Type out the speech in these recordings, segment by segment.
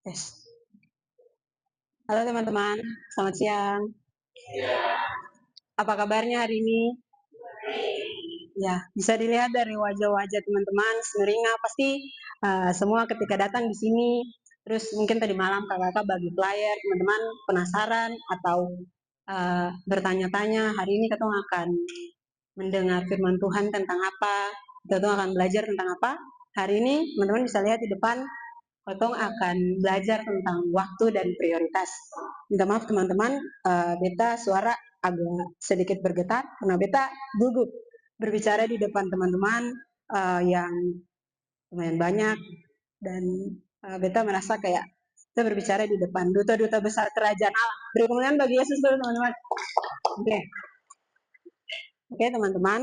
Yes. Halo teman-teman, selamat siang. Apa kabarnya hari ini? Ya, bisa dilihat dari wajah-wajah teman-teman, seringnya pasti semua ketika datang di sini, terus mungkin tadi malam kakak-kakak bagi flyer, teman-teman penasaran atau bertanya-tanya, hari ini kita akan mendengar firman Tuhan tentang apa, kita akan belajar tentang apa. Hari ini teman-teman bisa lihat di depan, Kotong akan belajar tentang waktu dan prioritas. Minta maaf teman-teman, beta suara agak sedikit bergetar karena beta gugup berbicara di depan teman-teman yang lumayan banyak dan beta merasa kayak kita berbicara di depan duta-duta besar kerajaan Allah. Beri kemuliaan bagi Yesus dulu teman-teman. Oke, Oke teman-teman.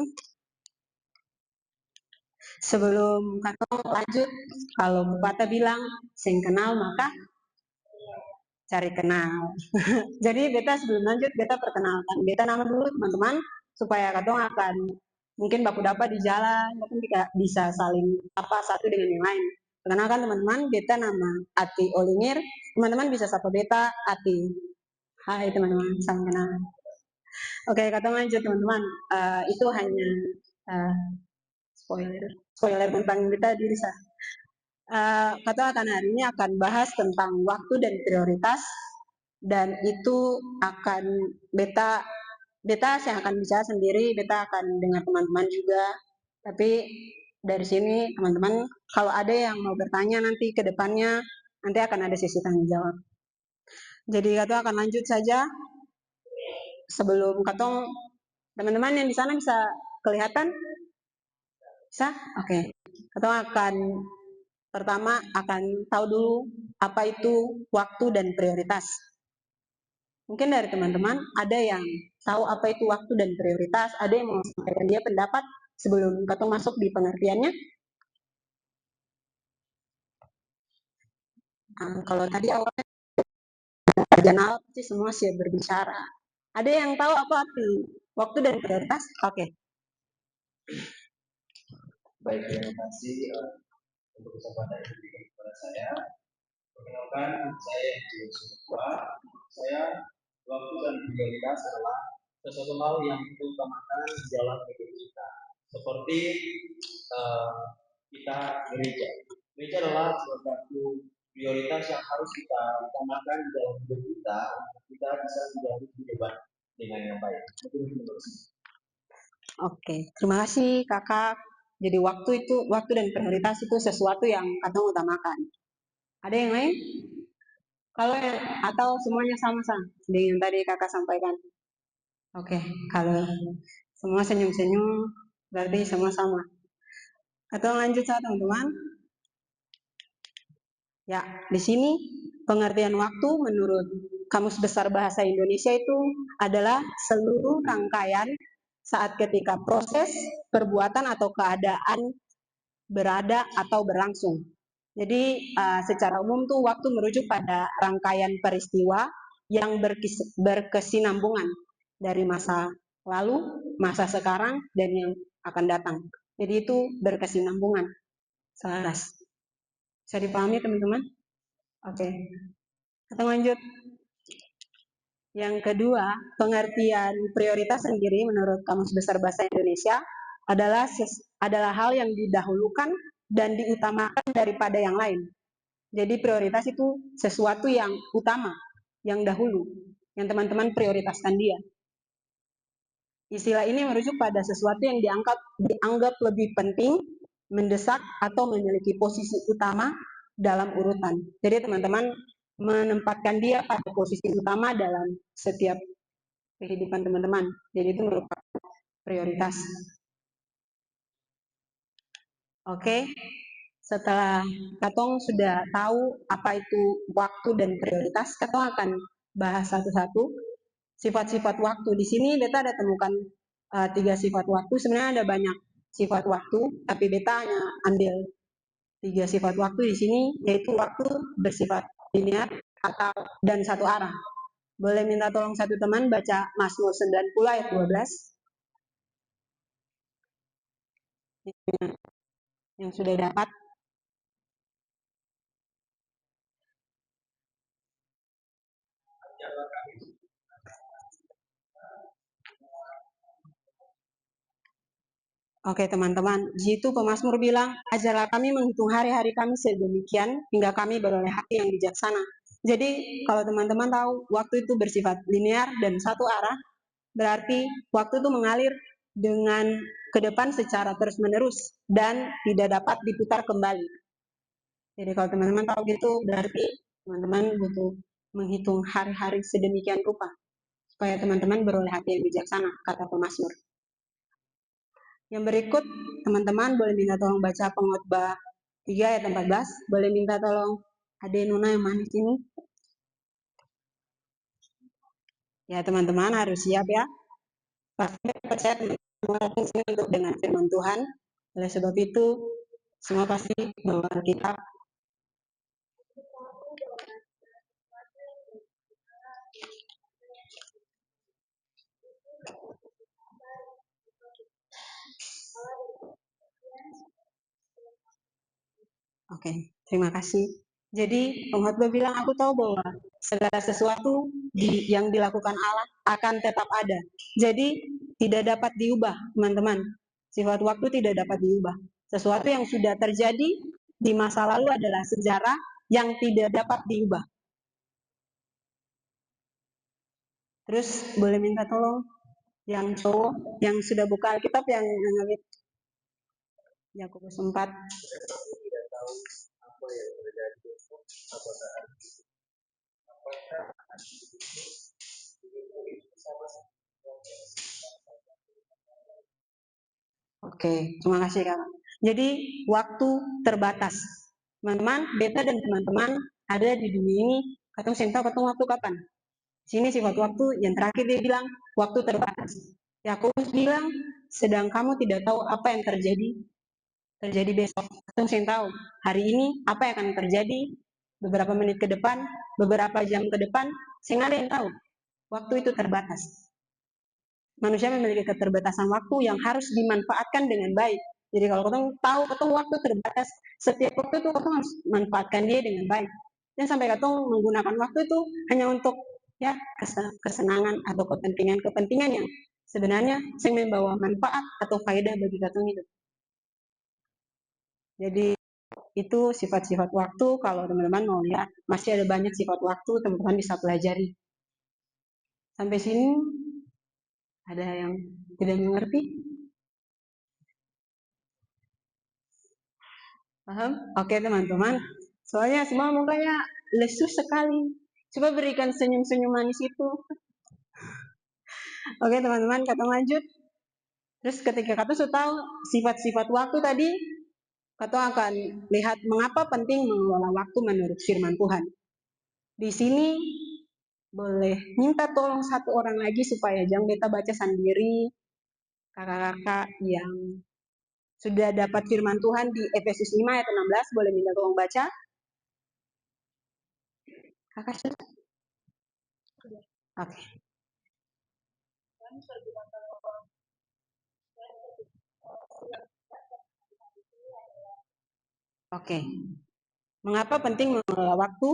Sebelum Kotong lanjut, kalau Bupata bilang sing kenal maka cari kenal. Jadi beta sebelum lanjut beta perkenalkan beta nama dulu teman-teman supaya katong akan mungkin baku dapat di jalan, katong bisa saling apa satu dengan yang lain. Perkenalkan teman-teman, beta nama Ati Olingir. Teman-teman bisa sapa beta Ati. Hai teman-teman, salam kenal. Oke, katong lanjut teman-teman. Itu hanya uh, spoiler tentang beta diri saya. Kata akan hari ini akan bahas tentang waktu dan prioritas dan itu akan beta beta yang akan bicara sendiri, beta akan dengar teman-teman juga. Tapi dari sini teman-teman kalau ada yang mau bertanya nanti ke depannya nanti akan ada sesi tanya jawab. Jadi kata akan lanjut saja sebelum katong teman-teman yang di sana bisa kelihatan? Bisa? Oke. Katong akan pertama akan tahu dulu apa itu waktu dan prioritas. Mungkin dari teman-teman ada yang tahu apa itu waktu dan prioritas, ada yang mau sampaikan dia pendapat sebelum katong masuk di pengertiannya. Kalau tadi awalnya jurnal sih semua siap berbicara. Ada yang tahu apa arti waktu dan prioritas? Oke. Baik, terima kasih untuk kesempatan yang diberikan kepada saya. Perkenalkan, saya Joshua. Saya waktu dan prioritas adalah sesuatu hal yang diutamakan dalam hidup kita. Seperti kita gereja. Gereja adalah suatu prioritas yang harus kita utamakan dalam hidup kita untuk kita bisa menjalani kehidupan dengan yang baik. Oke, terima kasih kakak. Jadi waktu dan prioritas itu sesuatu yang katong utamakan. Ada yang lain? Kalau atau semuanya sama-sama dengan tadi kakak sampaikan. Oke, kalau semua senyum-senyum berarti semua sama. Atau lanjut saja teman-teman. Ya, di sini pengertian waktu menurut Kamus Besar Bahasa Indonesia itu adalah seluruh rangkaian saat ketika proses, perbuatan atau keadaan berada atau berlangsung. Jadi secara umum tuh waktu merujuk pada rangkaian peristiwa yang berkesinambungan dari masa lalu, masa sekarang, dan yang akan datang. Jadi itu berkesinambungan, selaras. Bisa dipahami teman-teman? Oke, kita lanjut. Yang kedua, pengertian prioritas sendiri menurut Kamus Besar Bahasa Indonesia adalah hal yang didahulukan dan diutamakan daripada yang lain. Jadi prioritas itu sesuatu yang utama, yang dahulu, yang teman-teman prioritaskan dia. Istilah ini merujuk pada sesuatu yang dianggap lebih penting, mendesak, atau memiliki posisi utama dalam urutan. Jadi teman-teman menempatkan dia pada posisi utama dalam setiap kehidupan teman-teman. Jadi itu merupakan prioritas. Oke, setelah Katong sudah tahu apa itu waktu dan prioritas, Katong akan bahas satu-satu sifat-sifat waktu. Di sini beta ada temukan 3 sifat waktu. Sebenarnya ada banyak sifat waktu, tapi beta hanya ambil 3 sifat waktu di sini, yaitu waktu bersifat linear atau dan satu arah. Boleh minta tolong satu teman baca Mazmur 90 ayat 12. Yang sudah dapat. Oke teman-teman, di situ pemazmur bilang, ajarlah kami menghitung hari-hari kami sedemikian hingga kami beroleh hati yang bijaksana. Jadi kalau teman-teman tahu waktu itu bersifat linear dan satu arah, berarti waktu itu mengalir dengan ke depan secara terus-menerus dan tidak dapat diputar kembali. Jadi kalau teman-teman tahu gitu, berarti teman-teman butuh menghitung hari-hari sedemikian rupa supaya teman-teman beroleh hati yang bijaksana, kata pemazmur. Yang berikut, teman-teman boleh minta tolong baca Pengkhotbah 3 ayat 14. Boleh minta tolong Ade Nuna yang manis ini. Ya, teman-teman harus siap ya. Pasti percaya teman-teman untuk dengan firman Tuhan. Oleh sebab itu, semua pasti bawa Alkitab. Oke, terima kasih. Jadi pengkhotbah bilang, aku tahu bahwa segala sesuatu yang dilakukan Allah akan tetap ada. Jadi tidak dapat diubah, teman-teman. Sifat waktu tidak dapat diubah. Sesuatu yang sudah terjadi di masa lalu adalah sejarah yang tidak dapat diubah. Terus boleh minta tolong yang cowok yang sudah buka Alkitab yang ngambil Yakobus 4. Tidak tahu apa yang terjadi besok, apakah Oke, terima kasih Kak. Jadi waktu terbatas. Teman-teman, beta dan teman-teman ada di dunia ini, katong sentau ketemu waktu kapan? Sini sifat waktu yang terakhir dia bilang waktu terbatas. Yakobus bilang, sedang kamu tidak tahu apa yang terjadi besok. Katong sentau hari ini apa yang akan terjadi beberapa menit ke depan, beberapa jam ke depan, saya ada yang tahu. Waktu itu terbatas. Manusia memiliki keterbatasan waktu yang harus dimanfaatkan dengan baik. Jadi kalau kita tahu ketemu waktu terbatas, setiap waktu itu kita harus manfaatkan dia dengan baik. Dan sampai kita menggunakan waktu itu hanya untuk ya kesenangan atau kepentingan yang sebenarnya saya membawa manfaat atau faedah bagi kita hidup. Jadi itu sifat-sifat waktu. Kalau teman-teman mau lihat, masih ada banyak sifat waktu teman-teman bisa pelajari. Sampai sini ada yang tidak mengerti? Paham? Oke teman-teman. Soalnya semua mukanya lesu sekali. Coba berikan senyum-senyum manis itu. Oke teman-teman, kata lanjut. Terus ketika kata sudah tahu sifat-sifat waktu tadi, kata akan lihat mengapa penting mengelola waktu menurut firman Tuhan. Di sini boleh minta tolong satu orang lagi supaya jangan beta baca sendiri. Kakak-kakak yang sudah dapat firman Tuhan di Efesus 5 ayat 16, boleh minta tolong baca. Kakak sudah? Oke. Oke. Mengapa penting mengelola waktu?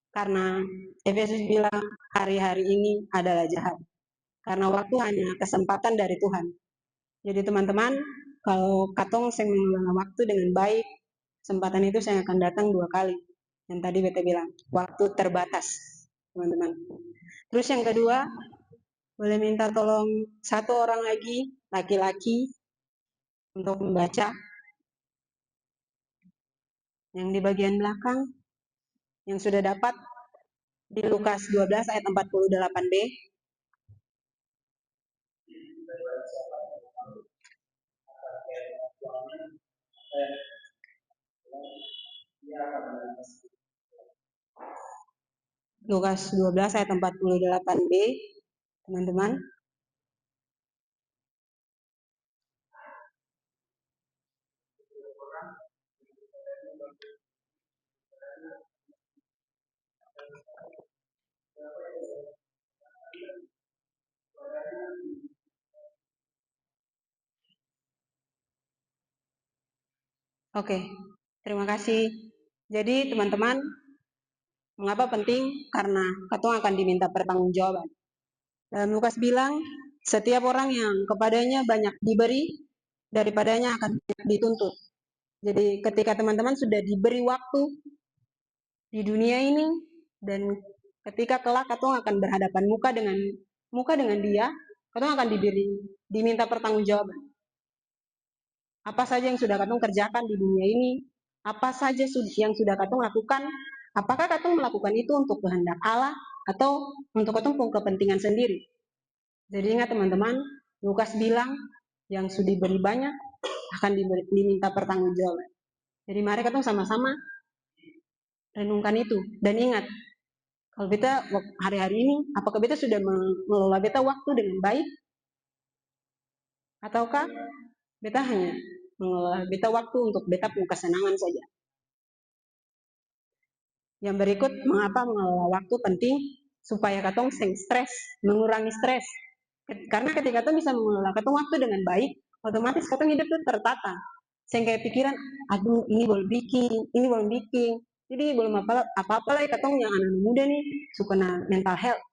Karena Efesus bilang hari-hari ini adalah jahat. Karena waktu hanya kesempatan dari Tuhan. Jadi teman-teman, kalau katong saya mengelola waktu dengan baik, kesempatan itu saya akan datang 2 kali. Yang tadi beta bilang, waktu terbatas, teman-teman. Terus yang kedua, boleh minta tolong satu orang lagi, laki-laki, untuk membaca yang di bagian belakang, yang sudah dapat di Lukas 12 ayat 48b. Lukas 12 ayat 48b, teman-teman. Oke, terima kasih. Jadi teman-teman, Mengapa penting? Karena katong akan diminta pertanggungjawaban. Dan Lukas bilang, setiap orang yang kepadanya banyak diberi, daripadanya akan banyak dituntut. Jadi ketika teman-teman sudah diberi waktu di dunia ini, dan ketika kelak katong akan berhadapan muka dengan dia, katong akan diminta pertanggungjawaban. Apa saja yang sudah katong kerjakan di dunia ini, apa saja yang sudah katong lakukan, apakah katong melakukan itu untuk kehendak Allah atau untuk katong pun kepentingan sendiri. Jadi ingat teman-teman, Lukas bilang yang sudah diberi banyak akan diminta pertanggungjawaban. Jadi mari katong sama-sama renungkan itu dan ingat, kalau beta hari-hari ini, apakah beta sudah mengelola beta waktu dengan baik, ataukah beta hanya mengelola beta waktu untuk beta pun kesenangan saja. Yang berikut, mengapa mengelola waktu penting? Supaya katong stres, mengurangi stres. Karena ketika katong bisa mengelola katong waktu dengan baik, otomatis katong hidup itu tertata. Sehingga pikiran, aduh ini belum bikin, ini belum bikin. Jadi belum apa-apa lagi katong yang anak muda nih suka mental health.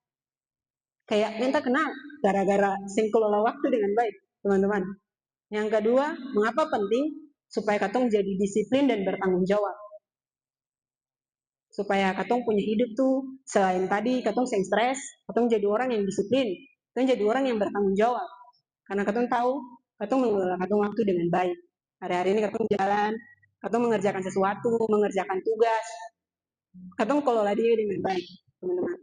Kayak mental kena gara-gara sing kelola waktu dengan baik, teman-teman. Yang kedua, mengapa penting? Supaya katong jadi disiplin dan bertanggung jawab. Supaya katong punya hidup tuh, selain tadi katong sing stres, katong jadi orang yang disiplin, katong jadi orang yang bertanggung jawab. Karena katong tahu, katong mengelola katong waktu dengan baik. Hari-hari ini katong jalan, katong mengerjakan sesuatu, mengerjakan tugas, katong kelola diri dengan baik, teman-teman.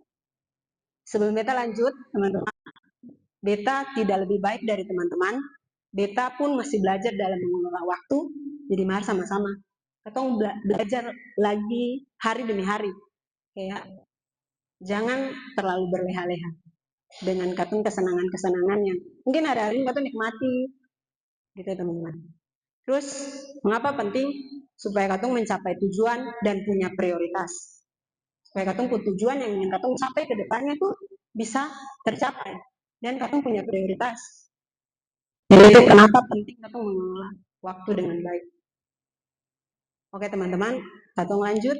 Sebelum beta lanjut, teman-teman, beta tidak lebih baik dari teman-teman, beta pun masih belajar dalam mengelola waktu, jadi mari sama-sama. Katong belajar lagi hari demi hari. Kayak jangan terlalu berleha-leha dengan katong kesenangan-kesenangan yang mungkin hari-hari ini katong nikmati, gitu teman-teman. Terus, mengapa penting? Supaya katong mencapai tujuan dan punya prioritas. Supaya katong punya tujuan yang ingin katong capai ke depannya tuh bisa tercapai. Dan katong punya prioritas. Jadi itu kenapa penting katong mengelola waktu dengan baik. Oke teman-teman, katong lanjut.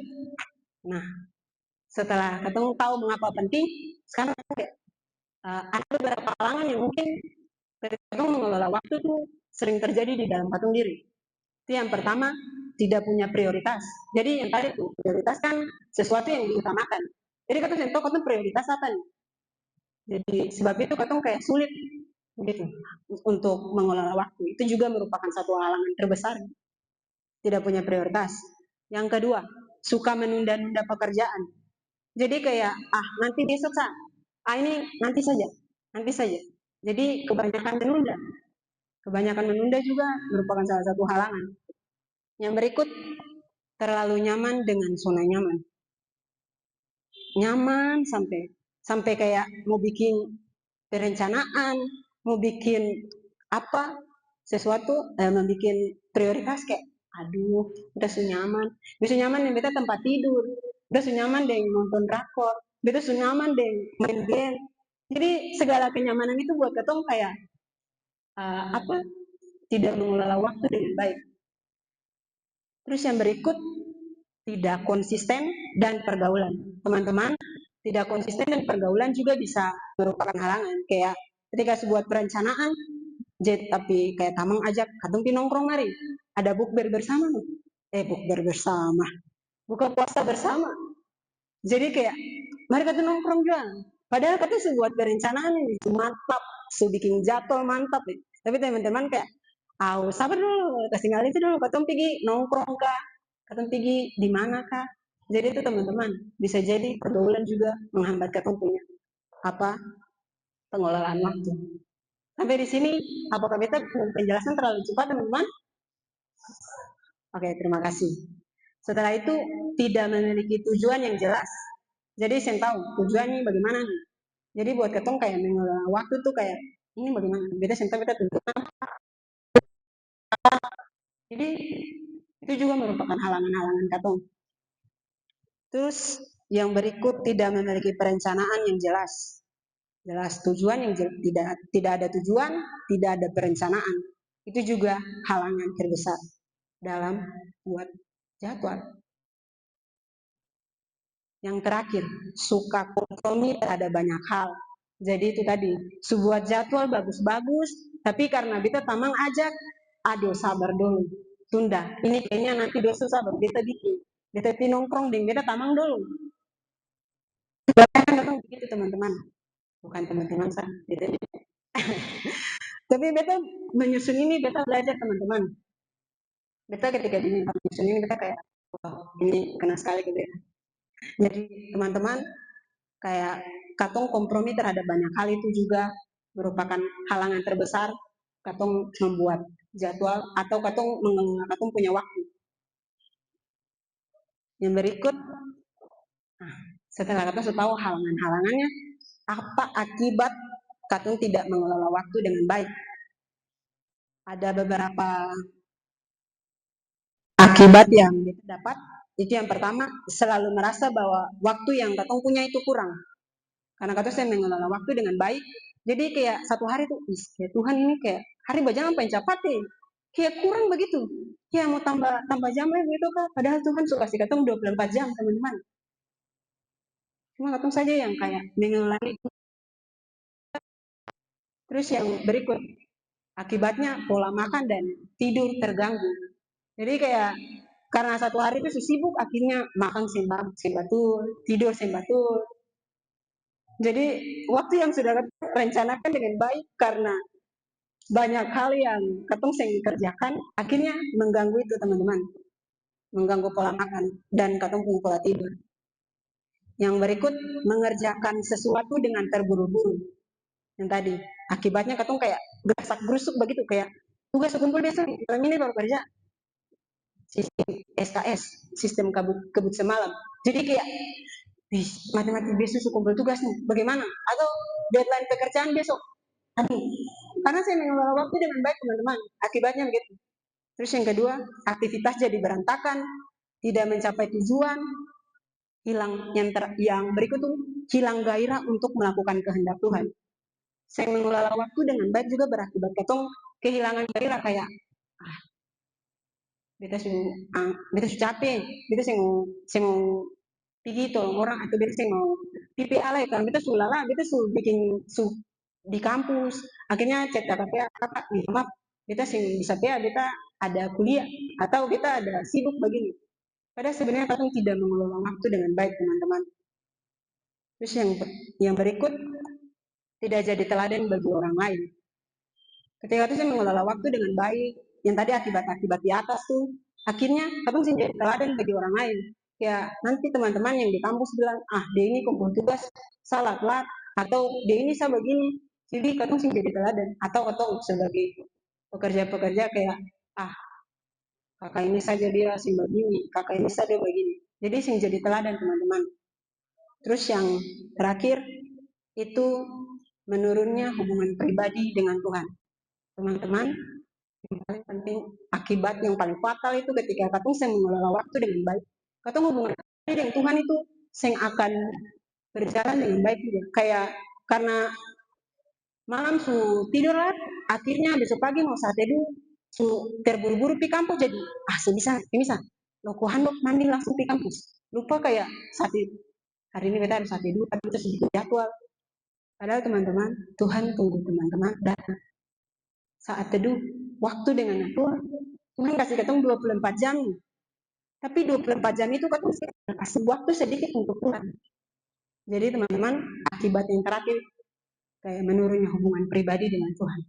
Nah, setelah katong tahu mengapa penting, sekarang ada beberapa halangan yang mungkin ketika katong mengelola waktu tuh sering terjadi di dalam katong diri. Itu yang pertama, tidak punya prioritas. Jadi yang tadi tuh, prioritas kan sesuatu yang diutamakan. Jadi katong tahu katong prioritas apa nih. Jadi sebab itu katong kayak sulit gitu untuk mengelola waktu. Itu juga merupakan satu halangan terbesar. Tidak punya prioritas. Yang kedua, suka menunda-nunda pekerjaan. Jadi kayak nanti besok ini nanti saja. Jadi kebanyakan menunda. Kebanyakan menunda juga merupakan salah satu halangan. Yang berikut, terlalu nyaman dengan zona nyaman. Nyaman sampai kayak mau bikin perencanaan, mau bikin apa sesuatu, membuat prioritas kayak aduh udah senyaman, udah nyaman yang beta tempat tidur, udah senyaman deh nonton drakor, beta senyaman deh main game. Jadi segala kenyamanan itu buat ketong kayak tidak mengelola waktu dengan baik. Terus yang berikut, tidak konsisten dan pergaulan. Teman-teman, tidak konsisten dan pergaulan juga bisa merupakan halangan. Kayak ketika sebuah perencanaan, tapi kayak tamang ajak, katong nongkrong mari, ada bukber bersama. Bukber bersama, buka puasa bersama. Jadi kayak, mari katong nongkrong juga. Padahal katong sebuah perencanaan ini mantap, bikin jadwal mantap. Tapi teman-teman kayak, sabar dulu, kasih ngalih itu dulu, katong pergi nongkrong kah, katong pergi di mana kah. Jadi itu teman-teman, bisa jadi pergaulan juga menghambat katong punya pengelolaan waktu. Sampai di sini, apakah kita penjelasan terlalu cepat teman-teman? Oke, terima kasih. Setelah itu, tidak memiliki tujuan yang jelas. Jadi saya tahu tujuannya bagaimana nih. Jadi buat ketong kayak mengelola waktu tuh kayak ini bagaimana. Beda saya tahu kita tujuan. Jadi itu juga merupakan halangan-halangan katong. Terus yang berikut, tidak memiliki perencanaan yang jelas. Jelas tujuan yang tidak ada tujuan, tidak ada perencanaan. Itu juga halangan terbesar dalam buat jadwal. Yang terakhir, suka kompromi terhadap banyak hal. Jadi itu tadi, sebuah jadwal bagus-bagus, tapi karena beta tamang ajak, aduh sabar dulu, tunda. Ini kayaknya nanti dia susah baru beta bikin. Beta pi nongkrong dengan beta tamang dulu. Bahkan datang begitu teman-teman. Bukan teman-teman sah. Tapi beta menyusun ini, beta belajar teman-teman. Beta ketika diminta menyusun ini, beta kayak, wah ini kena sekali ke beta. Jadi teman-teman, kayak katong kompromi terhadap banyak hal itu juga merupakan halangan terbesar katong membuat jadwal atau katong mengelola katong punya waktu. Yang berikut, setelah katong sudah tahu halangan-halangannya, apa akibat katong tidak mengelola waktu dengan baik? Ada beberapa akibat yang kita dapat. Itu yang pertama, selalu merasa bahwa waktu yang katong punya itu kurang. Karena katong saya mengelola waktu dengan baik, jadi kayak satu hari tuh, kayak Tuhan ini kayak hari bajang apa yang cepat ya? Kayak kurang begitu. Ya mau tambah jam lagi gitu kan. Padahal Tuhan suka kasih katong 24 jam, teman-teman. Cuma katong saja yang kayak mengelola itu. Terus yang berikut, akibatnya pola makan dan tidur terganggu. Jadi kayak karena satu hari itu sibuk, akhirnya makan batul, tidur batul. Jadi waktu yang sudah rencanakan dengan baik karena banyak hal yang katong seng kerjakan, akhirnya mengganggu itu teman-teman, mengganggu pola makan dan katong punya pola tidur. Yang berikut, mengerjakan sesuatu dengan terburu-buru. Yang tadi, akibatnya katong kayak gasak gerusuk begitu, kayak tugas kumpul besok, malam ini baru kerja. Sistem SKS, sistem kebut semalam. Jadi kayak, mati-mati besok kumpul tugas nih, bagaimana? Atau deadline pekerjaan besok. Aduh, karena saya mengelola waktu dengan baik teman-teman, akibatnya begitu. Terus yang kedua, aktivitas jadi berantakan, tidak mencapai tujuan, yang berikut tuh hilang gairah untuk melakukan kehendak Tuhan. Saya mengelola waktu dengan baik juga berakibat katong kehilangan gairah kayak beta su capek, beta saya mau pergi tolong orang atau beta saya mau pipi alay kan beta su lala, beta su bikin di kampus, akhirnya chat kakak, maaf, beta sih bisa beta ada kuliah atau beta ada sibuk begini. Padahal sebenarnya katong tidak mengelola waktu dengan baik teman-teman. Terus yang berikut, tidak jadi teladan bagi orang lain. Ketika itu saya mengelola waktu dengan baik, yang tadi akibat-akibat di atas tuh, akhirnya katong sih jadi teladan bagi orang lain. Ya nanti teman-teman yang di kampus bilang, dia ini kumpul tugas salah telat, atau dia ini sama begini. Jadi katong sih jadi teladan. Atau katong sebagai pekerja-pekerja kayak, kakak ini saja dia sih begini, kakak ini saja begini. Jadi sih jadi teladan teman-teman. Terus yang terakhir itu menurunnya hubungan pribadi dengan Tuhan. Teman-teman, yang paling penting akibat yang paling fatal itu ketika katong seng mengelola waktu dengan baik. Katong hubungan pribadi dengan Tuhan itu seng akan berjalan dengan baik juga. Kayak karena malam su tidur lah, akhirnya besok pagi mau saat teduh su terburu-buru pi kampus jadi sebisa lokohan lo mandi langsung pi kampus. Lupa kayak saat itu hari ini kita harus saat teduh, tapi kita sedikit jadwal. Padahal teman-teman, Tuhan tunggu teman-teman datang saat teduh, waktu dengan Tuhan. Tuhan kasih ketemu 24 jam. Tapi 24 jam itu katong kasih waktu sedikit untuk Tuhan. Jadi teman-teman, akibat yang terakhir kayak menurunnya hubungan pribadi dengan Tuhan.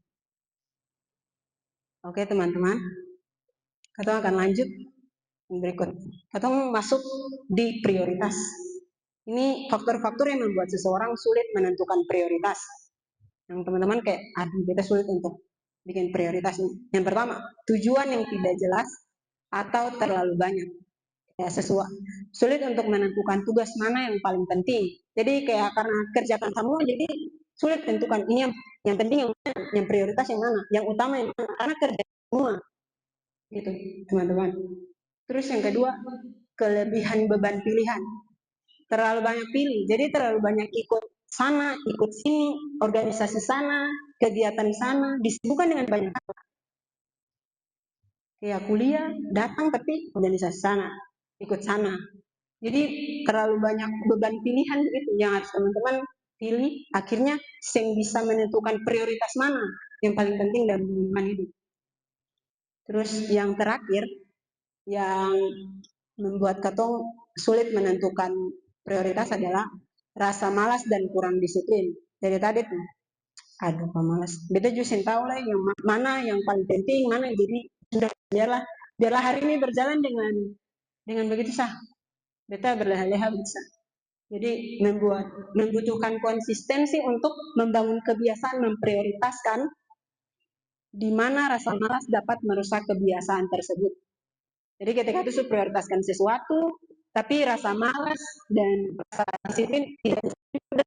Oke teman-teman, katong akan lanjut berikut. Katong masuk di prioritas. Ini faktor-faktor yang membuat seseorang sulit menentukan prioritas. Yang teman-teman kayak, kita sulit untuk bikin prioritas ini. Yang pertama, tujuan yang tidak jelas atau terlalu banyak. Ya, sulit untuk menentukan tugas mana yang paling penting. Jadi kayak karena kerjakan semua, jadi sulit tentukan ini yang penting yang mana, yang prioritas yang mana, yang utama yang mana, karena kerja semua. Gitu, teman-teman. Terus yang kedua, kelebihan beban pilihan. Terlalu banyak pilih, jadi terlalu banyak ikut sana, ikut sini, organisasi sana, kegiatan sana, disibukkan dengan banyak hal. Kayak kuliah, datang tapi organisasi sana, ikut sana. Jadi terlalu banyak beban pilihan gitu yang harus teman-teman pilih. Akhirnya sing bisa menentukan prioritas mana yang paling penting dalam hubungan hidup. Terus yang terakhir yang membuat katong sulit menentukan prioritas adalah rasa malas dan kurang disiplin. Jadi tadi tuh, aduh pemalas. Beta juga tahu lah yang mana yang paling penting, mana jadi sudah biarlah hari ini berjalan dengan begitu sah. Beta berleha-leha bisa. Jadi membutuhkan konsistensi untuk membangun kebiasaan memprioritaskan di mana rasa malas dapat merusak kebiasaan tersebut. Jadi ketika itu prioritaskan sesuatu, tapi rasa malas dan rasa disiplin tidak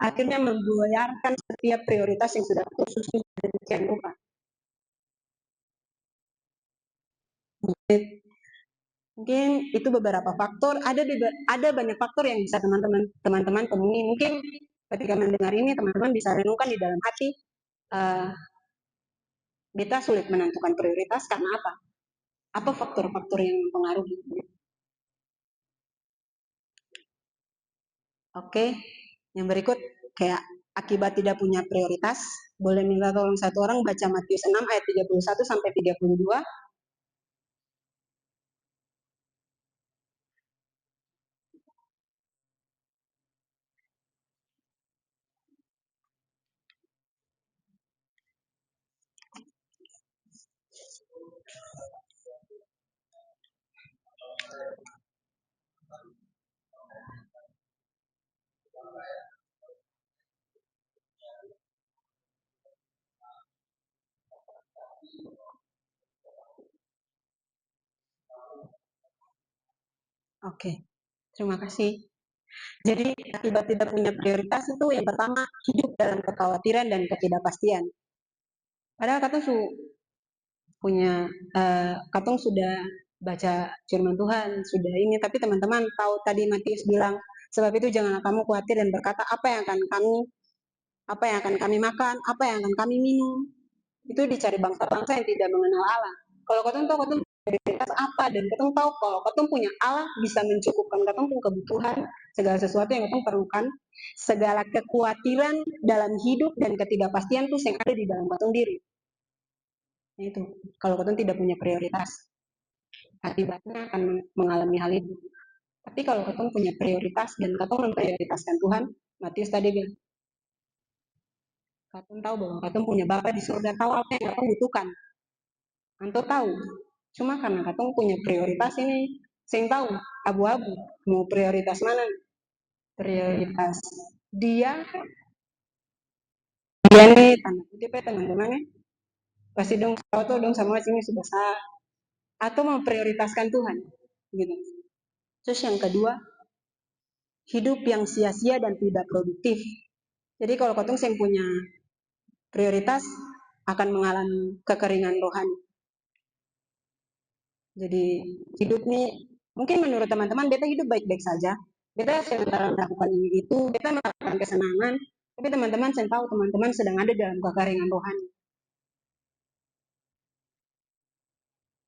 akhirnya membiarkan setiap prioritas yang sudah tersusun sedemikian rupa. Mungkin itu beberapa faktor. Ada banyak faktor yang bisa teman-teman temui. Mungkin ketika mendengar ini teman-teman bisa renungkan di dalam hati. Beta sulit menentukan prioritas karena apa? Apa faktor-faktor yang mempengaruhi? Oke, yang berikut kayak akibat tidak punya prioritas. Boleh minta tolong satu orang baca Matius 6 ayat 31 sampai 32. Oke, terima kasih. Jadi akibat tidak punya prioritas itu yang pertama hidup dalam kekhawatiran dan ketidakpastian. Padahal kata punya katong sudah baca firman Tuhan, sudah ini, tapi teman-teman tahu tadi Matius bilang, sebab itu janganlah kamu khawatir dan berkata apa yang akan kami makan, apa yang akan kami minum. Itu dicari bangsa-bangsa yang tidak mengenal Allah. Kalau katong tahu katong prioritas apa dan katong tahu kalau katong punya Allah bisa mencukupkan katong punya kebutuhan, segala sesuatu yang katong perlukan, segala kekhawatiran dalam hidup dan ketidakpastian itu yang ada di dalam katong diri. Itu kalau katong tidak punya prioritas, akibatnya akan mengalami hal itu. Tapi kalau katong punya prioritas dan katong memprioritaskan Tuhan, Matius tadi bilang, katong tahu bahwa katong punya Bapa di surga, tahu apa yang katong butuhkan. Anto tahu, cuma karena katong punya prioritas ini, saya tahu abu-abu mau prioritas mana, prioritas dia, dia nih tanda kutip ya teman-teman ya, pasti dong tahu dong sama sini sudah sah, atau memprioritaskan Tuhan, gitu. Terus yang kedua, hidup yang sia-sia dan tidak produktif. Jadi kalau katong yang punya prioritas akan mengalami kekeringan rohani. Jadi hidup nih mungkin menurut teman-teman beta hidup baik-baik saja. Beta sementara melakukan ini itu, beta melakukan kesenangan, tapi teman-teman saya tahu teman-teman sedang ada dalam kekeringan rohani.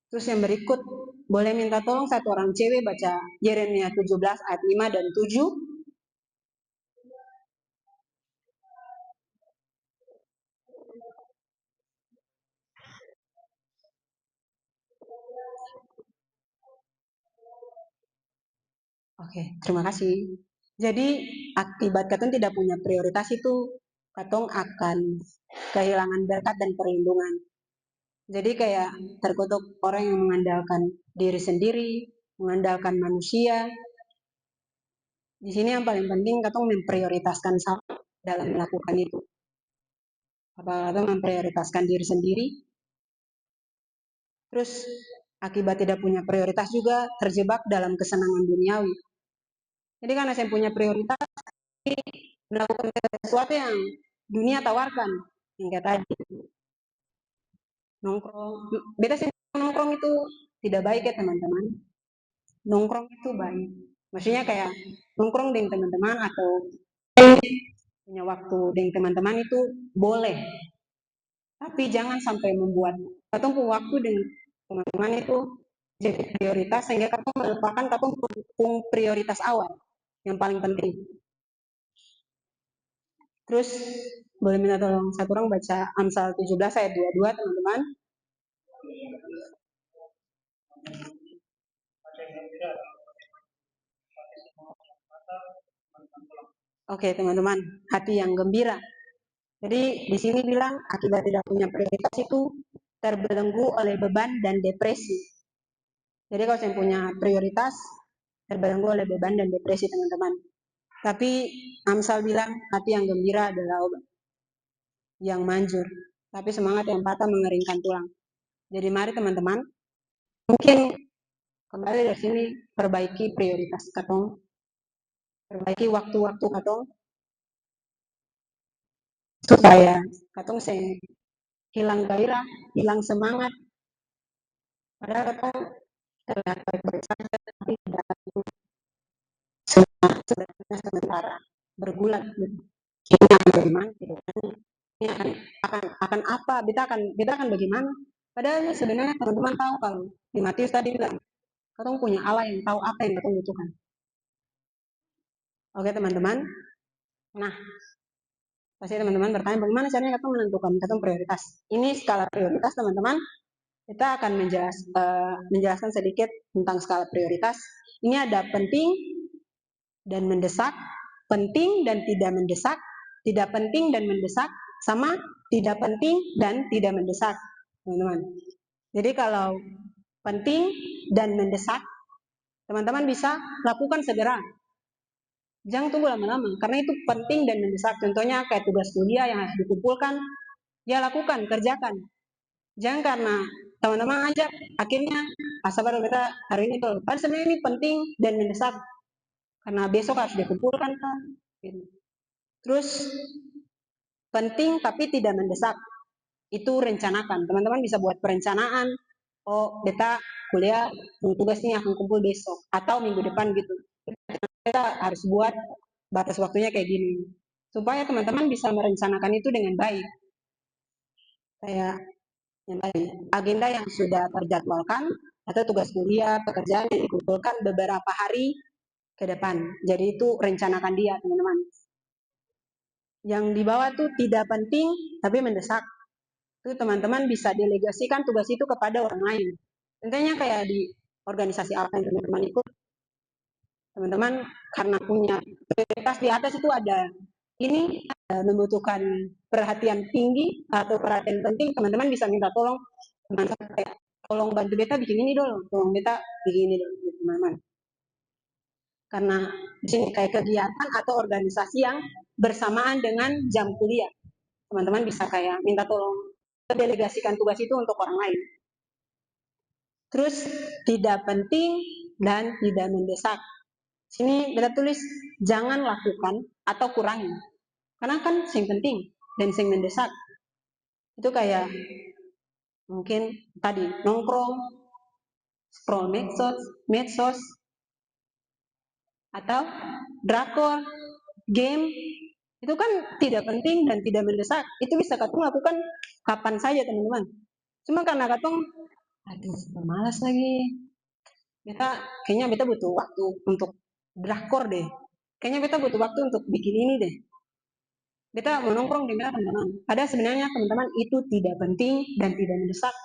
Terus yang berikut, boleh minta tolong satu orang cewek baca Yeremia 17 ayat 5 dan 7. Oke, terima kasih. Jadi akibat katong tidak punya prioritas itu, katong akan kehilangan berkat dan perlindungan. Jadi kayak terkutuk orang yang mengandalkan diri sendiri, mengandalkan manusia. Di sini yang paling penting katong memprioritaskan sama dalam melakukan itu. Apa katong memprioritaskan diri sendiri, terus akibat tidak punya prioritas juga terjebak dalam kesenangan duniawi. Jadi karena saya punya prioritas, melakukan sesuatu yang dunia tawarkan, yang kayak tadi nongkrong. Beta sih nongkrong itu tidak baik ya teman-teman. Nongkrong itu baik. Maksudnya kayak nongkrong dengan teman-teman atau punya waktu dengan teman-teman itu boleh. Tapi jangan sampai membuat atau waktu dengan teman-teman itu jadi prioritas sehingga katong melupakan katong prioritas awal yang paling penting. Terus boleh minta tolong satu orang baca Amsal 17 ayat 22 teman-teman. Oke teman-teman, hati yang gembira. Jadi di sini bilang akibat tidak punya prioritas itu terbelenggu oleh beban dan depresi. Jadi kalau saya punya prioritas terbelenggu oleh beban dan depresi teman-teman. Tapi Amsal bilang hati yang gembira adalah obat yang manjur, tapi semangat yang patah mengeringkan tulang. Jadi mari teman-teman, mungkin kembali dari sini perbaiki prioritas katong, perbaiki waktu-waktu katong supaya katong hilang gairah, hilang semangat. Padahal katong terlihat baik-baik saja, tapi tidak sebenarnya sementara bergulat. Ini akan bagaimana? Ini akan apa? Kita akan bagaimana? Padahal sebenarnya teman-teman tahu kalau di Matius tadi bilang, katong punya Allah yang tahu apa yang katong butuhkan. Oke teman-teman. Nah, pasti teman-teman bertanya bagaimana caranya katong menentukan katong prioritas. Ini skala prioritas teman-teman. Kita akan menjelaskan sedikit tentang skala prioritas. Ini ada penting dan mendesak, penting dan tidak mendesak, tidak penting dan mendesak, sama tidak penting dan tidak mendesak, teman-teman. Jadi kalau penting dan mendesak, teman-teman bisa lakukan segera. Jangan tunggu lama-lama, karena itu penting dan mendesak. Contohnya kayak tugas kuliah yang harus dikumpulkan, ya lakukan, kerjakan. Jangan karena teman-teman ajak, akhirnya baru kita hari ini tuh. Padahal sebenarnya ini penting dan mendesak, karena besok harus dikumpulkan kan. Terus penting tapi tidak mendesak, itu rencanakan. Teman-teman bisa buat perencanaan. Oh, beta kuliah tugas ini akan kumpul besok atau minggu depan gitu. Kita harus buat batas waktunya kayak gini supaya teman-teman bisa merencanakan itu dengan baik. Kayak yang tadi, agenda yang sudah terjadwalkan atau tugas kuliah, pekerjaan yang dikumpulkan beberapa hari ke depan. Jadi itu rencanakan dia, teman-teman. Yang di bawah tuh tidak penting tapi mendesak. Itu teman-teman bisa delegasikan tugas itu kepada orang lain. Tentunya kayak di organisasi apa yang teman-teman ikut, teman-teman karena punya prioritas di atas itu ada ini membutuhkan perhatian tinggi atau perhatian penting, teman-teman bisa minta tolong teman-teman kayak tolong bantu beta bikin ini dulu, tolong beta bikin ini dulu, teman-teman. Karena di sini kayak kegiatan atau organisasi yang bersamaan dengan jam kuliah, teman-teman bisa kayak minta tolong delegasikan tugas itu untuk orang lain. Terus tidak penting dan tidak mendesak. Sini beta tulis jangan lakukan atau kurangi. Karena kan yang penting dan yang mendesak itu kayak mungkin tadi nongkrong, scroll medsos atau drakor, game, itu kan tidak penting dan tidak mendesak. Itu bisa katong lakukan kapan saja teman-teman. Cuma karena katong, aduh malas lagi. Kayaknya beta butuh waktu untuk drakor deh. Kayaknya beta butuh waktu untuk bikin ini deh. Beta mau nongkrong dengan teman-teman. Padahal sebenarnya teman-teman itu tidak penting dan tidak mendesak.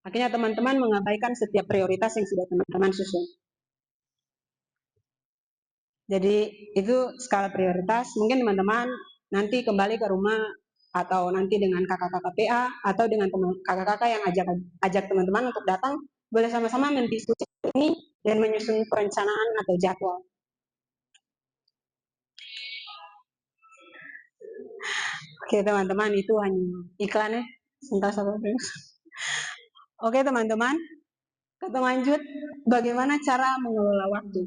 Akhirnya teman-teman mengabaikan setiap prioritas yang sudah teman-teman susun. Jadi itu skala prioritas. Mungkin teman-teman nanti kembali ke rumah atau nanti dengan kakak-kakak PA atau dengan kakak-kakak yang ajak teman-teman untuk datang, boleh sama-sama mendiskusi ini dan menyusun perencanaan atau jadwal. Oke teman-teman, itu hanya iklan ya. Sebentar sabar. Oke teman-teman, kita lanjut bagaimana cara mengelola waktu.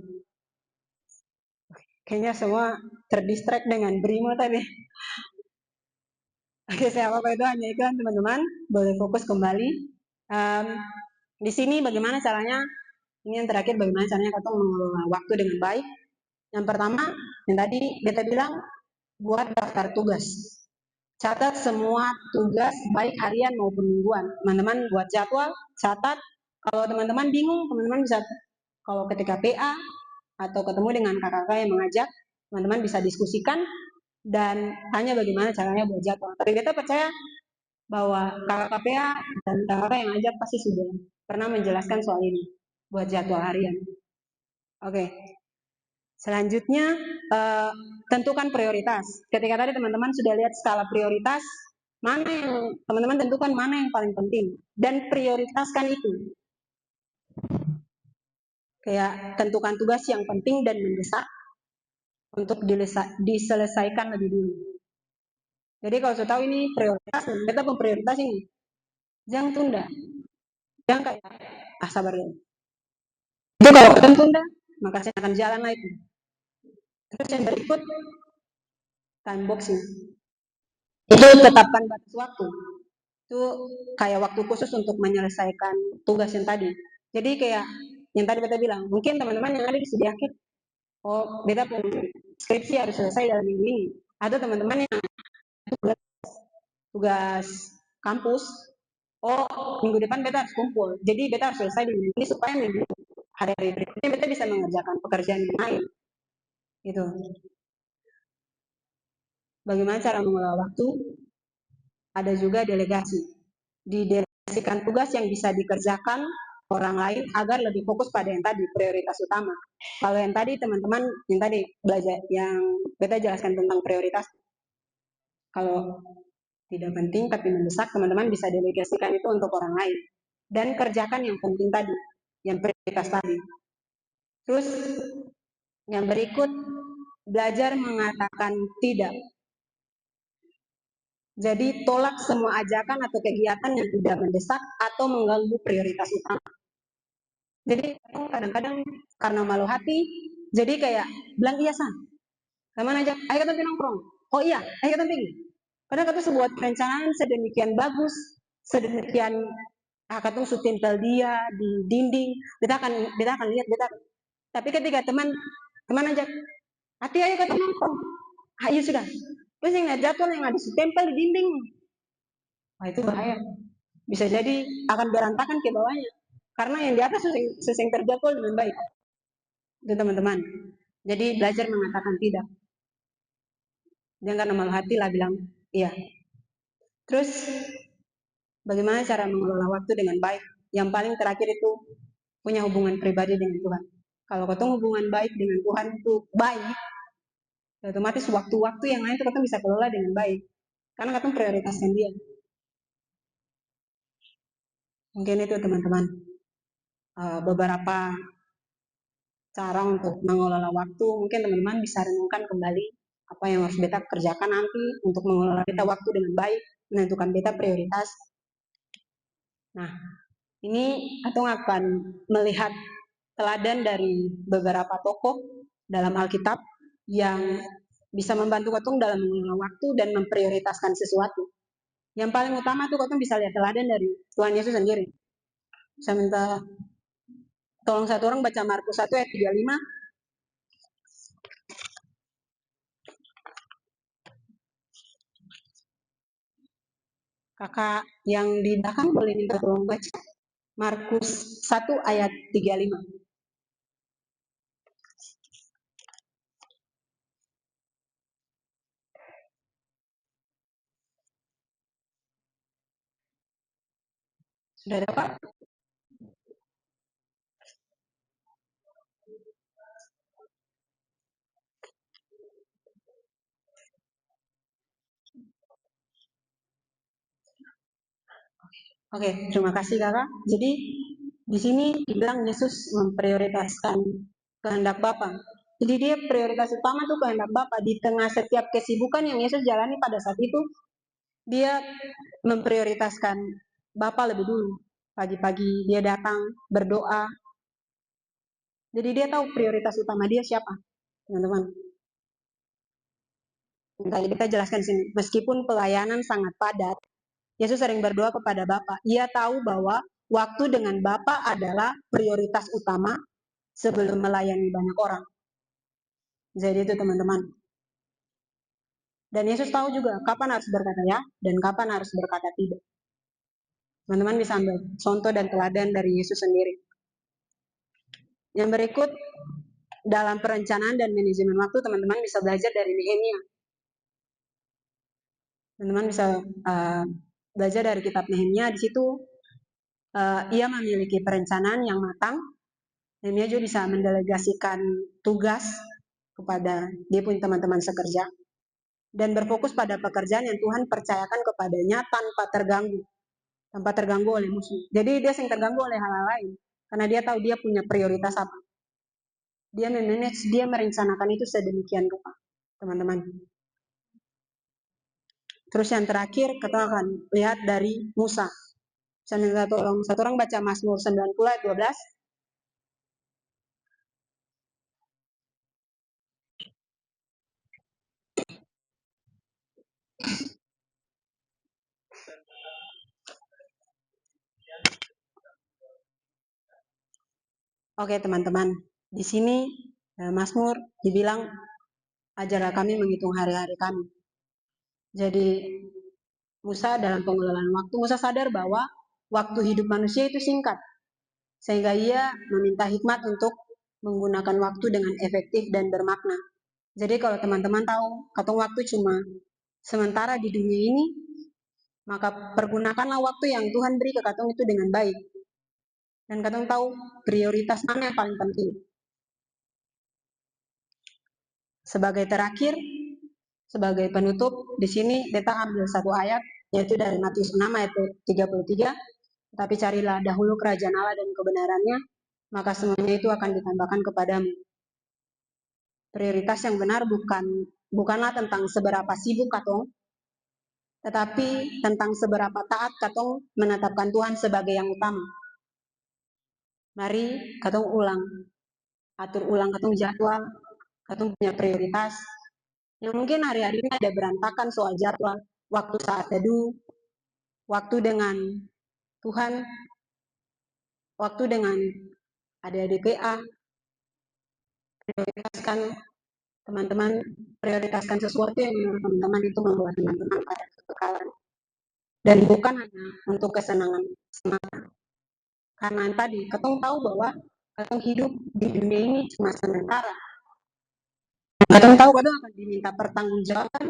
Kayaknya semua terdistract dengan Brimo tadi. Oke, saya apa itu hanya iklan teman-teman, boleh fokus kembali. Di sini bagaimana caranya, ini yang terakhir bagaimana caranya kita mengelola waktu dengan baik. Yang pertama, yang tadi beta bilang, buat daftar tugas. Catat semua tugas, baik harian maupun mingguan. Teman-teman buat jadwal, catat, Kalau teman-teman bingung, teman-teman bisa, kalau ketika PA atau ketemu dengan kakak-kakak yang mengajak, teman-teman bisa diskusikan dan tanya bagaimana caranya buat jadwal. Tapi kita percaya bahwa kakak PA dan kakak yang ngajak pasti sudah pernah menjelaskan soal ini buat jadwal harian. Oke. Selanjutnya, tentukan prioritas. Ketika tadi teman-teman sudah lihat skala prioritas, mana yang teman-teman tentukan mana yang paling penting dan prioritaskan itu. Kayak tentukan tugas yang penting dan mendesak untuk diselesaikan lebih dulu. Jadi kalau sudah tahu ini prioritas, kita memprioritas ini. Jangan tunda. Jangan kayak, sabar ya. Itu kalau kita tunda, maka saya akan jalan lagi. Terus yang berikut, time boxing. Itu tetapkan batas waktu. Itu kayak waktu khusus untuk menyelesaikan tugas yang tadi. Jadi kayak yang tadi beta bilang, mungkin teman-teman yang ada di studi akhir, oh beta pun skripsi harus selesai dalam minggu ini. Atau teman-teman yang tugas kampus, oh minggu depan beta harus kumpul. Jadi beta harus selesai di minggu ini supaya minggu hari-hari berikutnya beta bisa mengerjakan pekerjaan yang lain. Gitu. Bagaimana cara mengelola waktu? Ada juga delegasi. Didelegasikan tugas yang bisa dikerjakan orang lain agar lebih fokus pada yang tadi, prioritas utama. Kalau yang tadi teman-teman, yang tadi belajar, yang beta jelaskan tentang prioritas, kalau tidak penting tapi mendesak, teman-teman bisa delegasikan itu untuk orang lain. Dan kerjakan yang penting tadi, yang prioritas tadi. Terus yang berikut, belajar mengatakan tidak. Jadi tolak semua ajakan atau kegiatan yang tidak mendesak atau mengganggu prioritas utama. Jadi kadang-kadang karena malu hati, jadi kayak bilang iya san, sama aja, ayo kita nongkrong. Oh iya, ayo kita pergi. Padahal kita sebuat perencanaan sedemikian bagus, sedemikian katong su tempel dia di dinding, kita akan lihat, tapi ketika teman ajak, hati ayo kita nongkrong. Iya sudah. Terus yang jadwal yang ada su tempel di dinding. Wah itu bahaya. Bisa jadi akan berantakan ke bawahnya. Karena yang di atas sesing terjadwal dengan baik. Itu teman-teman. Jadi belajar mengatakan tidak. Jangan karena malu hati lah bilang iya. Terus bagaimana cara mengelola waktu dengan baik? Yang paling terakhir itu punya hubungan pribadi dengan Tuhan. Kalau ketemu hubungan baik dengan Tuhan itu baik, otomatis waktu-waktu yang lain itu kita bisa kelola dengan baik. Karena kita prioritaskan dia. Mungkin itu teman-teman. Beberapa cara untuk mengelola waktu. Mungkin teman-teman bisa renungkan kembali apa yang harus beta kerjakan nanti untuk mengelola beta waktu dengan baik, menentukan beta prioritas. Nah, ini Atung akan melihat teladan dari beberapa tokoh dalam Alkitab yang bisa membantu Atung dalam mengelola waktu dan memprioritaskan sesuatu. Yang paling utama tuh Atung bisa lihat teladan dari Tuhan Yesus sendiri. Saya minta tolong satu orang baca Markus 1 ayat 35. Kakak yang di belakang boleh minta tolong baca Markus 1 ayat 35. Sudah dapat? Oke, terima kasih kakak. Jadi di sini dibilang Yesus memprioritaskan kehendak Bapa. Jadi dia prioritas utama tuh kehendak Bapa. Di tengah setiap kesibukan yang Yesus jalani pada saat itu, dia memprioritaskan Bapa lebih dulu. Pagi-pagi dia datang berdoa. Jadi dia tahu prioritas utama dia siapa, teman-teman. Tadi kita jelaskan di sini, meskipun pelayanan sangat padat, Yesus sering berdoa kepada Bapa. Ia tahu bahwa waktu dengan Bapa adalah prioritas utama sebelum melayani banyak orang. Jadi itu teman-teman. Dan Yesus tahu juga kapan harus berkata ya dan kapan harus berkata tidak. Teman-teman bisa ambil contoh dan teladan dari Yesus sendiri. Yang berikut, dalam perencanaan dan manajemen waktu, teman-teman bisa belajar dari Nehemia. Teman-teman bisa belajar dari kitab Nehemia. Di situ ia memiliki perencanaan yang matang. Nehemia juga bisa mendelegasikan tugas kepada dia punya teman-teman sekerja dan berfokus pada pekerjaan yang Tuhan percayakan kepadanya tanpa terganggu oleh musuh. Jadi dia sering terganggu oleh hal-hal lain karena dia tahu dia punya prioritas apa. Dia memanage, dia merencanakan itu sedemikian rupa, teman-teman. Terus yang terakhir kita akan lihat dari Musa. Satu orang baca Mazmur 90 ayat 12. Oke teman-teman, di sini Mazmur dibilang ajarlah kami menghitung hari-hari kami. Jadi Musa dalam pengelolaan waktu, Musa sadar bahwa waktu hidup manusia itu singkat. Sehingga ia meminta hikmat untuk menggunakan waktu dengan efektif dan bermakna. Jadi kalau teman-teman tahu, katong waktu cuma sementara di dunia ini, maka pergunakanlah waktu yang Tuhan beri ke katong itu dengan baik. Dan katong tahu prioritas mana yang paling penting. Sebagai terakhir, sebagai penutup, di sini kita ambil satu ayat, yaitu dari Matius 6 ayat 33. Tapi carilah dahulu kerajaan Allah dan kebenarannya, maka semuanya itu akan ditambahkan kepadamu. Prioritas yang benar bukanlah tentang seberapa sibuk katong, tetapi tentang seberapa taat katong menetapkan Tuhan sebagai yang utama. Mari katong atur ulang katong jadwal, katong punya prioritas. Yang mungkin hari-hari ini ada berantakan soal jadwal, waktu saat teduh, waktu dengan Tuhan, waktu dengan adik-adik PA, prioritaskan teman-teman, prioritaskan sesuatu yang menurut teman-teman itu membawa teman-teman pada kekekalan. Dan bukan hanya untuk kesenangan semata. Karena tadi, ketong tahu bahwa ketong hidup di dunia ini cuma sementara. Ketong tahu ketong akan diminta pertanggungjawaban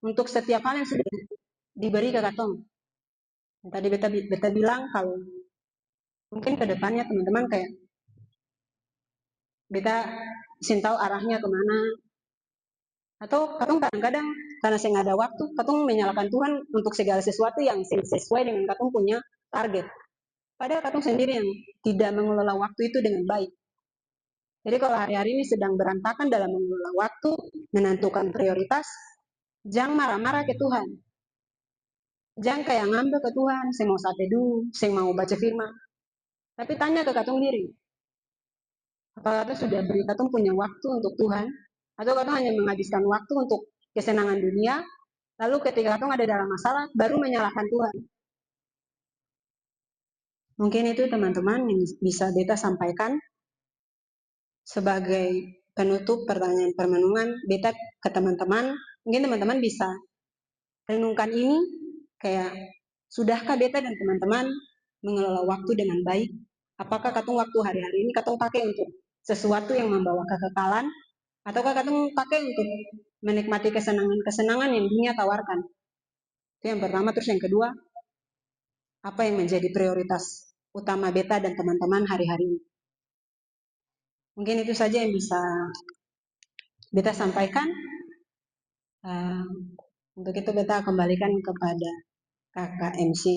untuk setiap hal yang sudah diberi ke ketong. Tadi beta bilang kalau mungkin ke depannya teman-teman kayak beta sin tahu arahnya kemana. Atau katong kadang-kadang karena saya nggak ada waktu, katong menyalahkan Tuhan untuk segala sesuatu yang sesuai dengan katong punya target. Padahal katong sendiri yang tidak mengelola waktu itu dengan baik. Jadi kalau hari-hari ini sedang berantakan dalam mengelola waktu, menentukan prioritas, jangan marah-marah ke Tuhan. Jangan kayak ngambil ke Tuhan, saya mau saat teduh, saya mau baca firman. Tapi tanya ke katong diri, apakah katong sudah beri katong punya waktu untuk Tuhan? Atau katong hanya menghabiskan waktu untuk kesenangan dunia, lalu ketika katong ada dalam masalah, baru menyalahkan Tuhan. Mungkin itu teman-teman yang bisa beta sampaikan sebagai penutup pertanyaan permenungan beta ke teman-teman. Mungkin teman-teman bisa renungkan ini, kayak sudahkah beta dan teman-teman mengelola waktu dengan baik? Apakah katong waktu hari-hari ini katong pakai untuk sesuatu yang membawa kekekalan, ataukah katong pakai untuk menikmati kesenangan-kesenangan yang dunia tawarkan? Itu yang pertama. Terus yang kedua, apa yang menjadi prioritas utama beta dan teman-teman hari-hari ini? Mungkin itu saja yang bisa beta sampaikan. Untuk itu beta kembalikan kepada kakak MC.